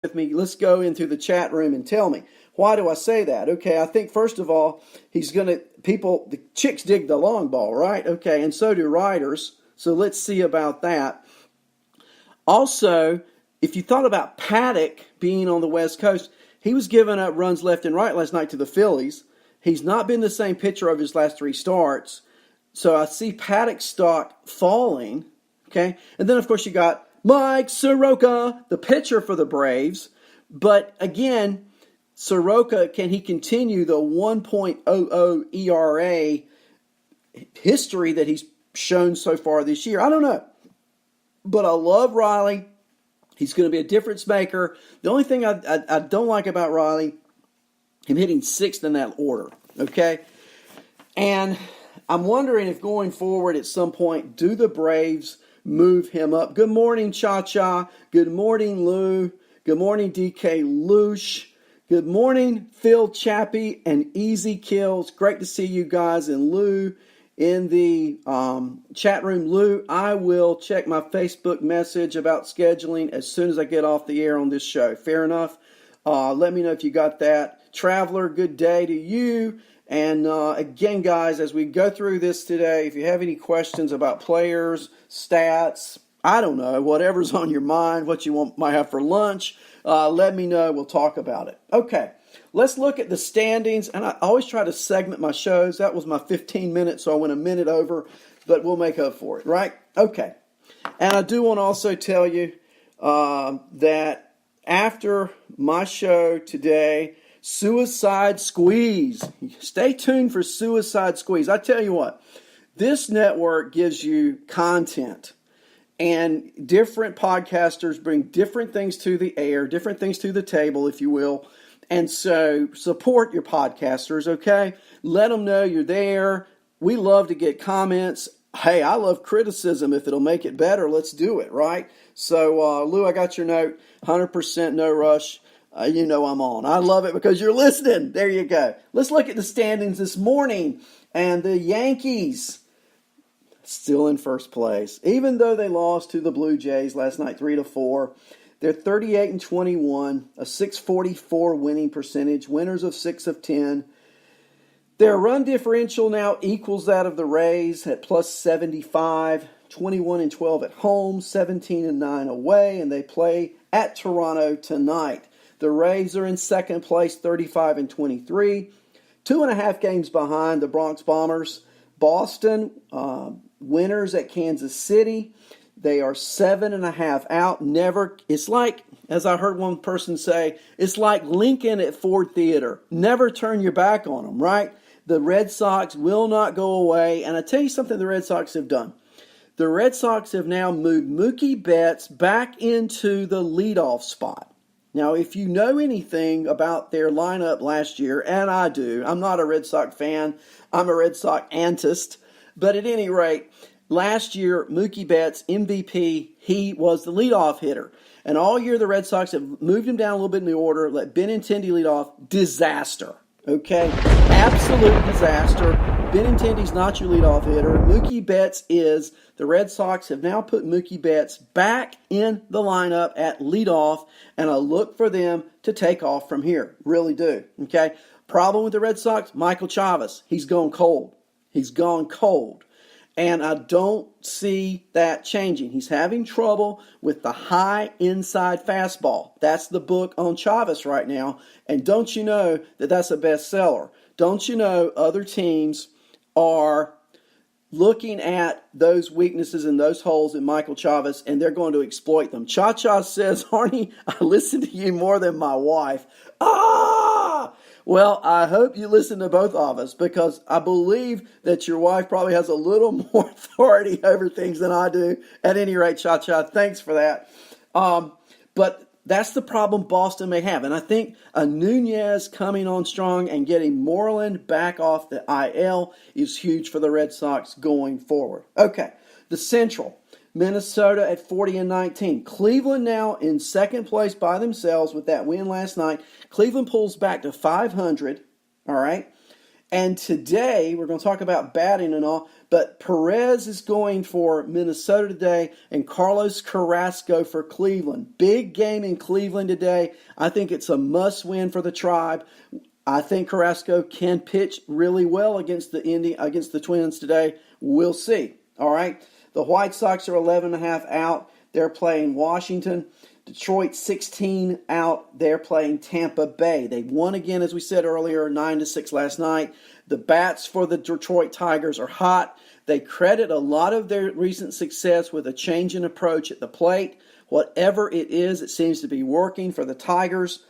with me, let's go into the chat room and tell me. Why do I say that? Okay, I think first of all, the chicks dig the long ball, right? Okay, and so do writers. So let's see about that. Also, if you thought about Paddock being on the West Coast, he was giving up runs left and right last night to the Phillies. He's not been the same pitcher of his last 3 starts. So I see Paddock's stock falling. Okay, and then of course you got Mike Soroka, the pitcher for the Braves. But again, Soroka, can he continue the 1.00 ERA history that he's shown so far this year? I don't know. But I love Riley. He's going to be a difference maker. The only thing I don't like about Riley, him hitting 6th in that order. Okay? And I'm wondering if going forward at some point, do the Braves move him up? Good morning, Cha-Cha. Good morning, Lou. Good morning, DK Loosh. Good morning, Phil Chappie and Easy Kills. Great to see you guys. And Lou in the chat room. Lou, I will check my Facebook message about scheduling as soon as I get off the air on this show. Fair enough. Let me know if you got that. Traveler, good day to you. And again, guys, as we go through this today, if you have any questions about players, stats, I don't know, whatever's on your mind, what you might have for lunch, let me know. We'll talk about it. Okay, let's look at the standings. And I always try to segment my shows. That was my 15 minutes, so I went a minute over, but we'll make up for it, right? Okay. And I do want to also tell you that after my show today, Suicide Squeeze. Stay tuned for Suicide Squeeze. I tell you what, this network gives you content, and different podcasters bring different things to the air, different things to the table, if you will. And so support your podcasters, okay? Let them know you're there. We love to get comments. Hey, I love criticism. If it'll make it better, let's do it, right? So, Lou, I got your note. 100% no rush. You know I'm on. I love it because you're listening. There you go. Let's look at the standings this morning. And the Yankees still in first place. Even though they lost to the Blue Jays last night 3-4, they're 38-21, a .644 winning percentage, winners of 6 of 10. Their run differential now equals that of the Rays at plus 75, 21-12 at home, 17-9 away, and they play at Toronto tonight. The Rays are in second place, 35-23, 2.5 games behind the Bronx Bombers. Boston, winners at Kansas City. They are 7.5 out. It's like, as I heard one person say, it's like Lincoln at Ford Theater. Never turn your back on them, right? The Red Sox will not go away. And I tell you something the Red Sox have done. The Red Sox have now moved Mookie Betts back into the leadoff spot. Now, if you know anything about their lineup last year, and I do, I'm not a Red Sox fan, I'm a Red Sox antist, but at any rate, last year, Mookie Betts, MVP, he was the leadoff hitter. And all year, the Red Sox have moved him down a little bit in the order, let Benintendi lead off. Disaster, okay? Absolute disaster. Benintendi's not your leadoff hitter. Mookie Betts is. The Red Sox have now put Mookie Betts back in the lineup at leadoff, and I look for them to take off from here. Really do, okay? Problem with the Red Sox, Michael Chavis. He's gone cold. He's gone cold. And I don't see that changing. He's having trouble with the high inside fastball. That's the book on Chavis right now. And don't you know that that's a bestseller? Don't you know other teams are looking at those weaknesses and those holes in Michael Chavis, and they're going to exploit them? Cha-Cha says, Arnie, I listen to you more than my wife. Ah! Well, I hope you listen to both of us, because I believe that your wife probably has a little more authority over things than I do. At any rate, Cha-Cha, thanks for that. But that's the problem Boston may have. And I think a Nunez coming on strong and getting Moreland back off the IL is huge for the Red Sox going forward. Okay, the Central. Minnesota at 40-19. Cleveland now in second place by themselves with that win last night. Cleveland pulls back to 500, all right? And today, we're going to talk about batting and all, but Perez is going for Minnesota today and Carlos Carrasco for Cleveland. Big game in Cleveland today. I think it's a must-win for the Tribe. I think Carrasco can pitch really well against the Twins today. We'll see. All right. The White Sox are 11.5 out. They're playing Washington. Detroit 16 out. They're playing Tampa Bay. They won again, as we said earlier, 9-6 last night. The bats for the Detroit Tigers are hot. They credit a lot of their recent success with a change in approach at the plate. Whatever it is, it seems to be working for the Tigers.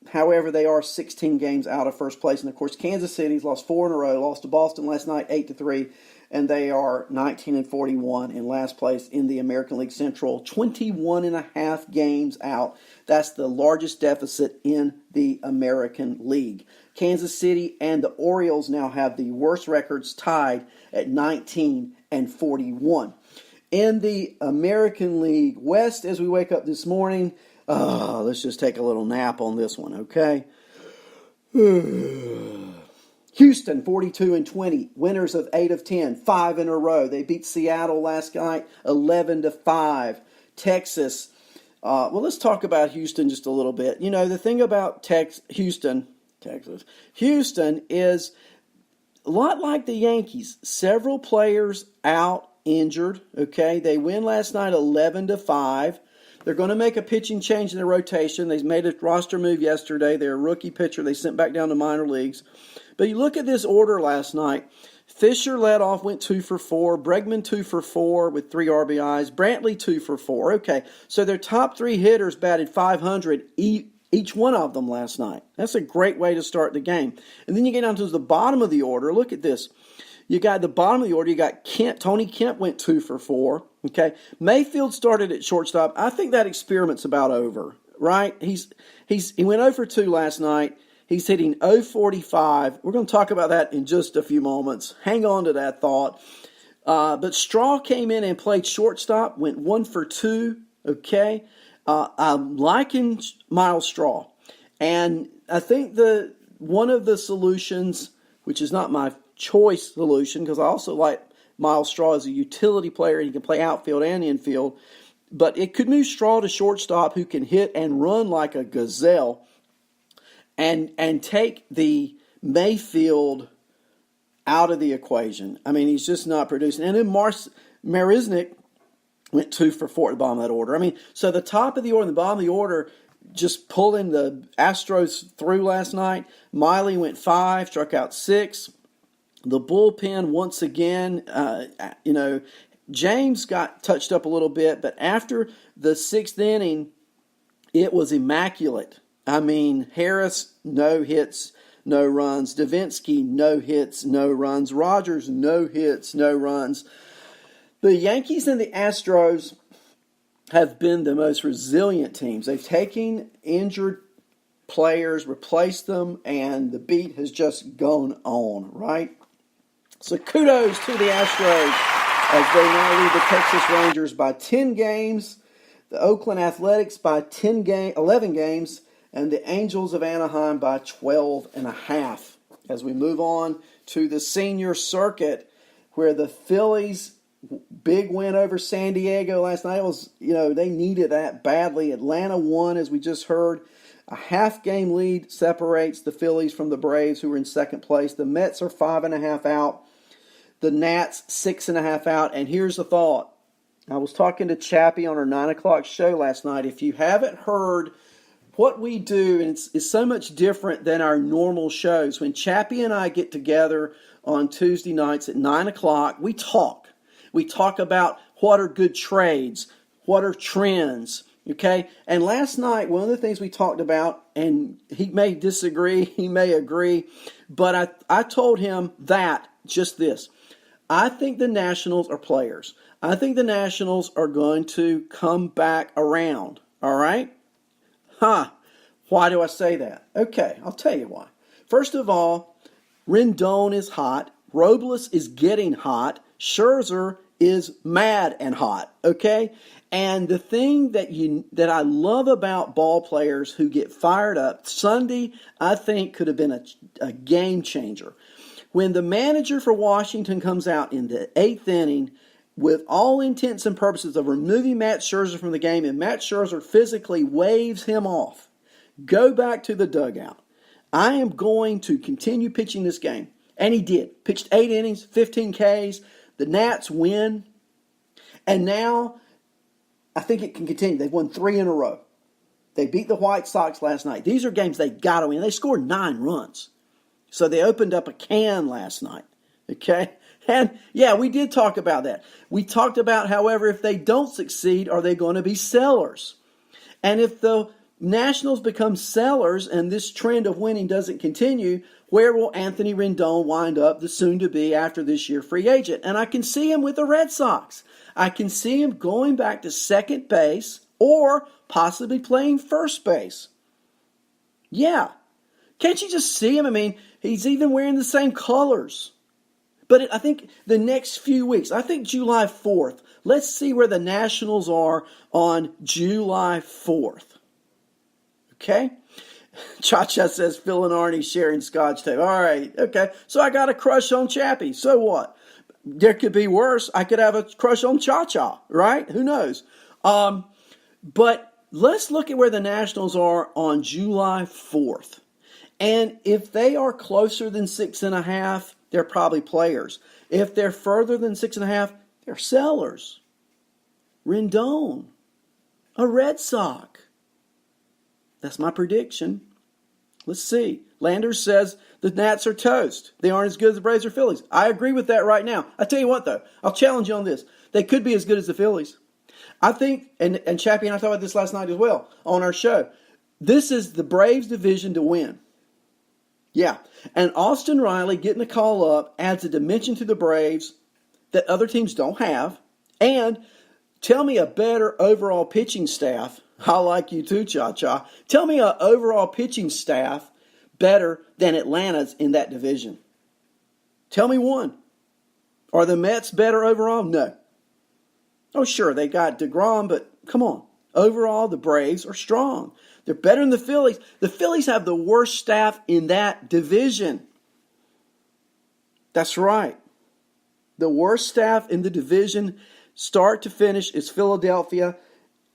However, they are 16 games out of first place. And, of course, Kansas City's lost 4 in a row. Lost to Boston last night, 8-3. And they are 19-41 in last place in the American League Central. 21.5 games out. That's the largest deficit in the American League. Kansas City and the Orioles now have the worst records, tied at 19-41. In the American League West, as we wake up this morning, let's just take a little nap on this one, okay? Houston, 42-20, winners of 8 of 10, 5 in a row. They beat Seattle last night, 11-5. Texas, let's talk about Houston just a little bit. You know, the thing about Houston is a lot like the Yankees. Several players out injured, okay? They win last night 11-5. They're going to make a pitching change in their rotation. They made a roster move yesterday. They're a rookie pitcher they sent back down to minor leagues. But you look at this order last night. Fisher led off, went 2 for 4. Bregman 2 for 4 with 3 RBIs. Brantley 2 for 4. Okay, so their top 3 hitters batted .500 each one of them last night. That's a great way to start the game. And then you get down to the bottom of the order. Look at this. You got the bottom of the order. You got Kemp. Tony Kemp went 2 for 4. Okay, Mayfield started at shortstop. I think that experiment's about over, right? He went 0 for 2 last night. He's hitting .045. We're going to talk about that in just a few moments. Hang on to that thought. But Straw came in and played shortstop, went 1 for 2. Okay, I'm liking Miles Straw, and I think one of the solutions, which is not my choice solution, because I also like Miles Straw as a utility player, and he can play outfield and infield, but it could move Straw to shortstop, who can hit and run like a gazelle, and take the Mayfield out of the equation. I mean, he's just not producing. And then Marisnick went 2 for 4 at the bottom of that order. I mean, so the top of the order and the bottom of the order just pulling the Astros through last night. Miley went 5, struck out 6. The bullpen, once again, James got touched up a little bit, but after the 6th inning, it was immaculate. I mean, Harris, no hits, no runs. Davinsky, no hits, no runs. Rogers, no hits, no runs. The Yankees and the Astros have been the most resilient teams. They've taken injured players, replaced them, and the beat has just gone on, right? So kudos to the Astros as they now lead the Texas Rangers by 10 games, the Oakland Athletics by 11 games, and the Angels of Anaheim by 12.5. As we move on to the senior circuit, where the Phillies' big win over San Diego last night was, they needed that badly. Atlanta won, as we just heard. A half-game lead separates the Phillies from the Braves, who are in second place. The Mets are 5.5 out. The Nats 6.5 out. And here's the thought. I was talking to Chappie on our 9 o'clock show last night. If you haven't heard what we do, and it's so much different than our normal shows. When Chappie and I get together on Tuesday nights at 9 o'clock, we talk. We talk about what are good trades, what are trends, okay? And last night, one of the things we talked about, and he may disagree, he may agree, but I told him just this. I think the Nationals are players. I think the Nationals are going to come back around, all right? Why do I say that? Okay, I'll tell you why. First of all, Rendon is hot. Robles is getting hot. Scherzer is mad and hot, okay? And the thing that I love about ball players who get fired up, Sunday, I think, could have been a game changer. When the manager for Washington comes out in the 8th inning with all intents and purposes of removing Matt Scherzer from the game, and Matt Scherzer physically waves him off, go back to the dugout. I am going to continue pitching this game. And he did. Pitched 8 innings, 15 Ks. The Nats win. And now, I think it can continue. They've won 3 in a row. They beat the White Sox last night. These are games they got to win. They scored 9 runs. So they opened up a can last night. Okay? And, yeah, we did talk about that. We talked about, however, if they don't succeed, are they going to be sellers? And if the Nationals become sellers and this trend of winning doesn't continue, where will Anthony Rendon wind up, the soon-to-be after this year free agent? And I can see him with the Red Sox. I can see him going back to second base or possibly playing first base. Yeah. Can't you just see him? I mean, he's even wearing the same colors. But I think the next few weeks, I think July 4th, let's see where the Nationals are on July 4th. Okay? Cha-Cha says Phil and Arnie sharing scotch tape. All right, okay. So I got a crush on Chappie. So what? There could be worse. I could have a crush on Cha-Cha, right? Who knows? But let's look at where the Nationals are on July 4th. And if they are closer than 6.5, they're probably players. If they're further than 6.5, they're sellers. Rendon, a Red Sox. That's my prediction. Let's see. Landers says the Nats are toast. They aren't as good as the Braves or Phillies. I agree with that right now. I tell you what, though. I'll challenge you on this. They could be as good as the Phillies. I think, and Chappie and I talked about this last night as well on our show, this is the Braves division to win. Yeah. And Austin Riley getting a call up adds a dimension to the Braves that other teams don't have. And tell me a better overall pitching staff. I like you too, Cha-Cha. Tell me an overall pitching staff better than Atlanta's in that division. Tell me one. Are the Mets better overall? No. Oh, sure, they got DeGrom, but come on. Overall, the Braves are strong. They're better than the Phillies. The Phillies have the worst staff in that division. That's right. The worst staff in the division, start to finish, is Philadelphia.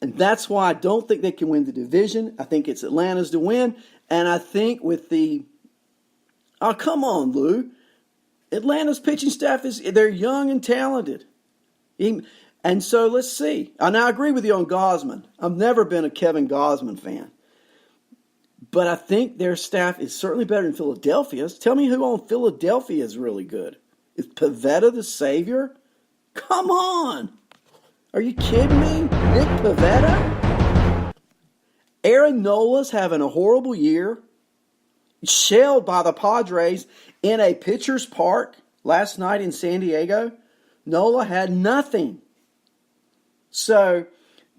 And that's why I don't think they can win the division. I think it's Atlanta's to win. And I think with the... Oh, come on, Lou. Atlanta's pitching staff, they're young and talented. And so let's see. And I agree with you on Gausman. I've never been a Kevin Gausman fan. But I think their staff is certainly better than Philadelphia's. Tell me who on Philadelphia is really good. Is Pivetta the savior? Come on. Are you kidding me? Nick Pivetta? Aaron Nola's having a horrible year. Shelled by the Padres in a pitcher's park last night in San Diego. Nola had nothing. So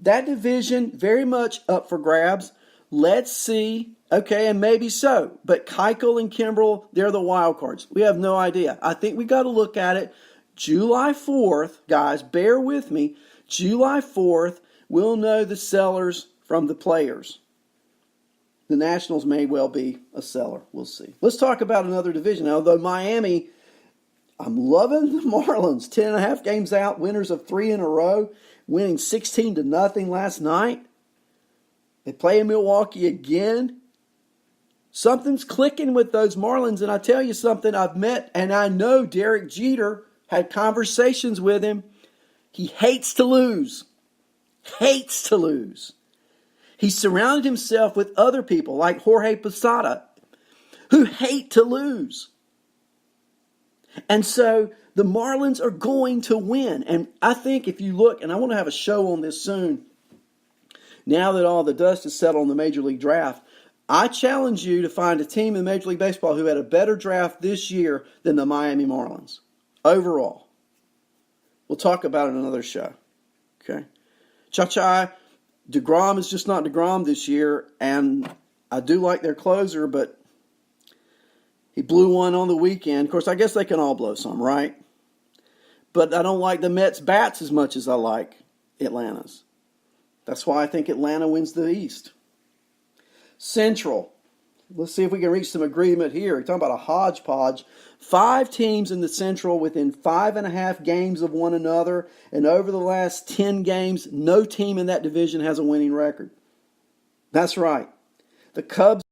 that division very much up for grabs. Let's see. Okay, and maybe so. But Keuchel and Kimbrel, they're the wild cards. We have no idea. I think we got to look at it. July 4th, guys, bear with me. July 4th, we'll know the sellers from the players. The Nationals may well be a seller. We'll see. Let's talk about another division. Although Miami, I'm loving the Marlins. 10.5 games out, winners of 3 in a row, winning 16-0 last night. They play in Milwaukee again. Something's clicking with those Marlins, and I tell you something, I've met, and I know Derek Jeter, had conversations with him. He hates to lose. Hates to lose. He surrounded himself with other people like Jorge Posada who hate to lose. And so the Marlins are going to win. And I think if you look, and I want to have a show on this soon, now that all the dust is settled on the Major League Draft, I challenge you to find a team in Major League Baseball who had a better draft this year than the Miami Marlins. Overall. We'll talk about it in another show. Okay? Cha-Cha, DeGrom is just not DeGrom this year, and I do like their closer, but he blew one on the weekend. Of course, I guess they can all blow some, right? But I don't like the Mets' bats as much as I like Atlanta's. That's why I think Atlanta wins the East. Central. Let's see if we can reach some agreement here. You're talking about a hodgepodge. 5 teams in the Central within 5.5 games of one another. And over the last 10 games, no team in that division has a winning record. That's right. The Cubs